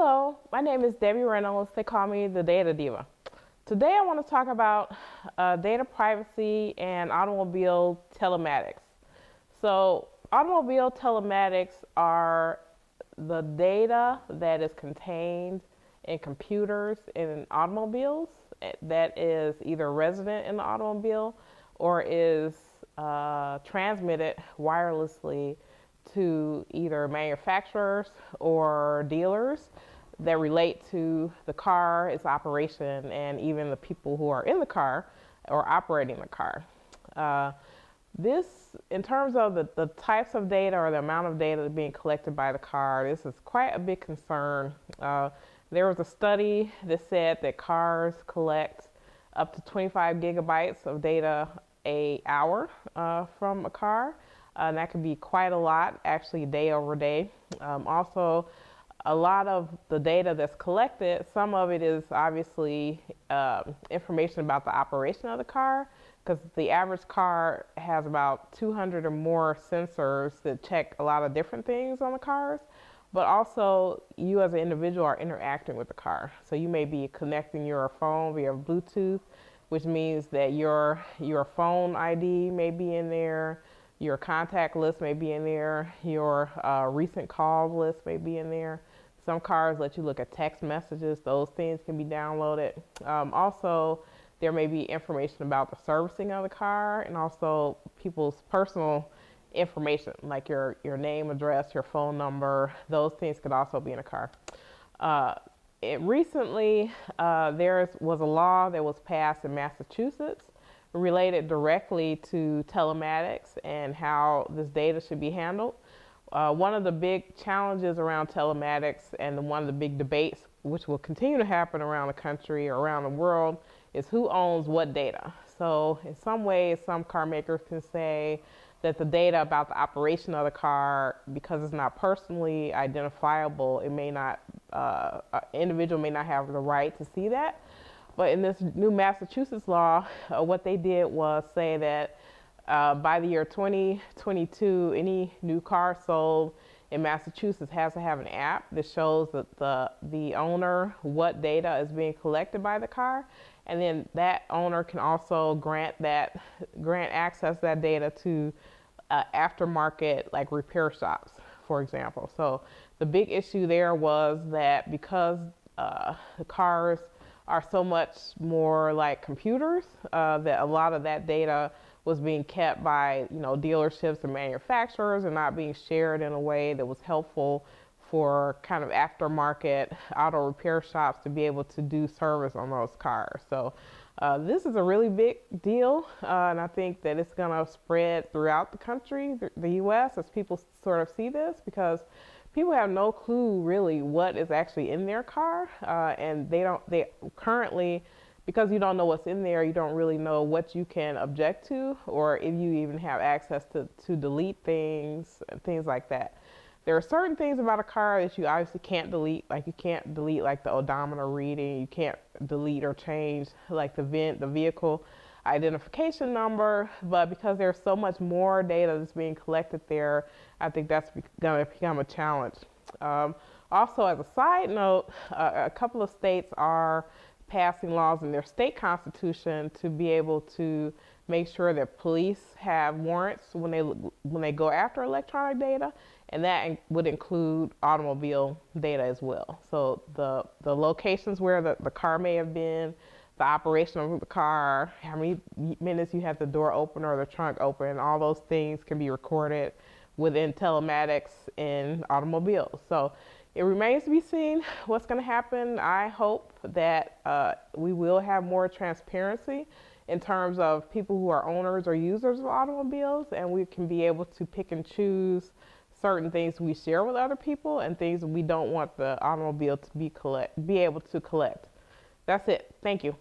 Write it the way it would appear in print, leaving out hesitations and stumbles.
Hello, my name is Debbie Reynolds. They call me the Data Diva. Today I want to talk about data privacy and automobile telematics. So, automobile telematics are the data that is contained in computers in automobiles that is either resident in the automobile or is transmitted wirelessly to either manufacturers or dealers that relate to the car, its operation, and even the people who are in the car or operating the car. This, in terms of the types of data or the amount of data being collected by the car, this is quite a big concern. There was a study that said that cars collect up to 25 gigabytes of data an hour from a car. And that can be quite a lot, actually, day over day. Also, a lot of the data that's collected, some of it is obviously information about the operation of the car, because the average car has about 200 or more sensors that check a lot of different things on the cars. But also, you as an individual are interacting with the car. So you may be connecting your phone via Bluetooth, which means that your phone ID may be in there, your contact list may be in there, your recent calls list may be in there. Some cars let you look at text messages. Those things can be downloaded. Also, there may be information about the servicing of the car and also people's personal information, like your name, address, your phone number. Those things could also be in a car. Recently, there was a law that was passed in Massachusetts related directly to telematics and how this data should be handled. One of the big challenges around telematics and one of the big debates, which will continue to happen around the country or around the world, is who owns what data. So in some ways, some car makers can say that the data about the operation of the car, because it's not personally identifiable, it may not, an individual may not have the right to see that. But in this new Massachusetts law, what they did was say that by the year 2022, any new car sold in Massachusetts has to have an app that shows that the owner what data is being collected by the car, and then that owner can also grant access to that data to aftermarket like repair shops, for example. So the big issue there was that because the cars are so much more like computers, that a lot of that data was being kept by dealerships and manufacturers and not being shared in a way that was helpful for kind of aftermarket auto repair shops to be able to do service on those cars. So this is a really big deal, and I think that it's going to spread throughout the country, the U.S., as people sort of see this, because people have no clue really what is actually in their car, and they currently, because you don't know what's in there, you don't really know what you can object to, or if you even have access to delete things and things like that. There are certain things about a car that you obviously can't delete, like you can't delete like the odometer reading, you can't delete or change like the vehicle identification number, but because there's so much more data that's being collected there, I think that's going to become a challenge. Also, as a side note, a couple of states are passing laws in their state constitution to be able to make sure that police have warrants when they go after electronic data, and that would include automobile data as well. So the locations where the car may have been, the operation of the car, how many minutes you had the door open or the trunk open, all those things can be recorded within telematics in automobiles. So it remains to be seen what's going to happen. I hope that we will have more transparency in terms of people who are owners or users of automobiles, and we can be able to pick and choose certain things we share with other people and things we don't want the automobile to be able to collect. That's it. Thank you.